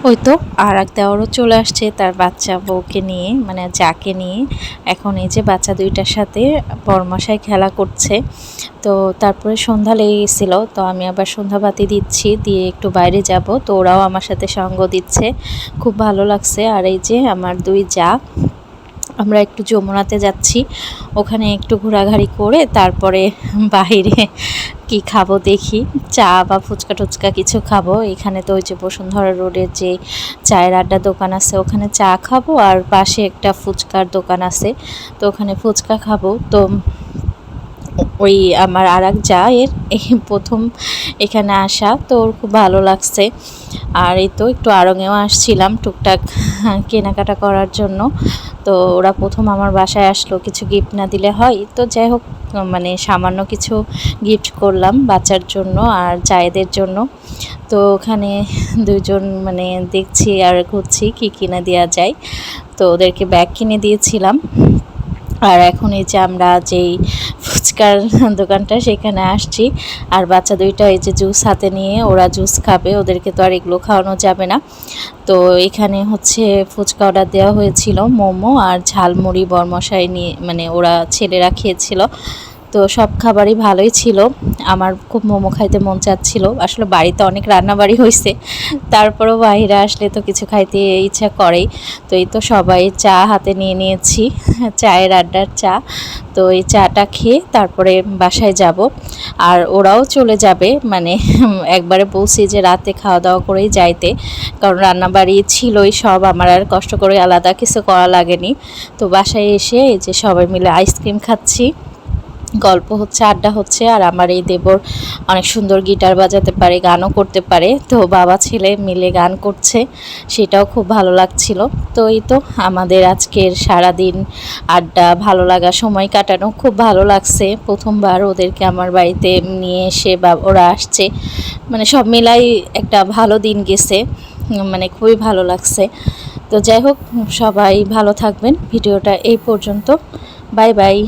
ওই তো আর এক দেওয়ারও চলে আসছে তার বাচ্চা বউকে নিয়ে, মানে যাকে নিয়ে। এখন এই যে বাচ্চা দুইটার সাথে বরমশাই খেলা করছে। তো তারপরে সন্ধ্যা লেগে গেছিল, তো আমি আবার সন্ধ্যাবাতি দিচ্ছি, দিয়ে একটু বাইরে যাব, তো ওরাও আমার সাথে সঙ্গ দিচ্ছে, খুব ভালো লাগছে। আর এই যে আমার দুই যা, আমরা একটু যমুনাতে যাচ্ছি, ওখানে একটু ঘোরাঘুরি করে তারপরে বাইরে কি খাবো দেখি, চা বা ফুচকা টুচকা কিছু খাবো। এখানে তো ওই যে বসুন্ধরা রোডের যে চায়ের আড্ডা দোকান আছে, ওখানে চা খাবো, আর পাশে একটা ফুচকার দোকান আছে, তো ওখানে ফুচকা খাবো। তো ওই আমার আর এক যা এর প্রথম এখানে আসা, তো ওর খুব ভালো লাগছে। আর এই তো একটু আড়ঙেও আসছিলাম টুকটাক কেনাকাটা করার জন্য। তো ওরা প্রথম আমার বাসায় আসলো, কিছু গিফট না দিলে হয়, তো যাই হোক মানে সামান্য কিছু গিফট করলাম বাচ্চার জন্য আর জায়েদের জন্য। তো ওখানে দুজন মানে দেখছি আর ঘুরছি কী কিনে দেওয়া যায়, তো ওদেরকে ব্যাগ কিনে দিয়েছিলাম। আর এখন এই যে আমরা যেই ফুচকার দোকানটা সেখানে আসছি, আর বাচ্চা দুইটা এই যে জুস হাতে নিয়ে ওরা জুস খাবে, ওদেরকে তো আর এগুলো খাওয়ানো যাবে না। তো এখানে হচ্ছে ফুচকা অর্ডার দেওয়া হয়েছিল, মোমো আর ঝালমুড়ি বরমশাই নিয়ে, মানে ওরা ছেলেরা খেয়েছিল। তো সব খাবারই ভালোই ছিল। আমার খুব মোমো খাইতে মন চাচ্ছিল, আসলে বাড়িতে অনেক রান্নাবাড়ি হয়েছে, তারপরেও বাইরে আসলে তো কিছু খাইতে ইচ্ছা করেই। তো এই তো সবাই চা হাতে নিয়ে নিয়েছি, চায়ের আড্ডার চা। তো এই চাটা খেয়ে তারপরে বাসায় যাব, আর ওরাও চলে যাবে, মানে একবারে বলছি যে রাতে খাওয়া দাওয়া করেই যাইতে, কারণ রান্নাবাড়ি ছিলই সব, আমার আর কষ্ট করে আলাদা কিছু করা লাগেনি। তো বাসায় এসে এই যে সবাই মিলে আইসক্রিম খাচ্ছি, গল্প হচ্ছে, আড্ডা হচ্ছে। আর আমার এই দেবর অনেক সুন্দর গিটার বাজাতে পারে, গানও করতে পারে, তো বাবা ছেলে মিলে গান করছে, সেটাও খুব ভালো লাগছিল। তো এই তো আমাদের আজকের সারাদিন আড্ডা, ভালো লাগা, সময় কাটানো খুব ভালো লাগছে। প্রথমবার ওদেরকে আমার বাড়িতে নিয়ে এসে বা ওরা আসছে, মানে সব মিলাই একটা ভালো দিন গেছে, মানে খুবই ভালো লাগছে। তো যাই হোক, সবাই ভালো থাকবেন, ভিডিওটা এই পর্যন্ত, বাই বাই।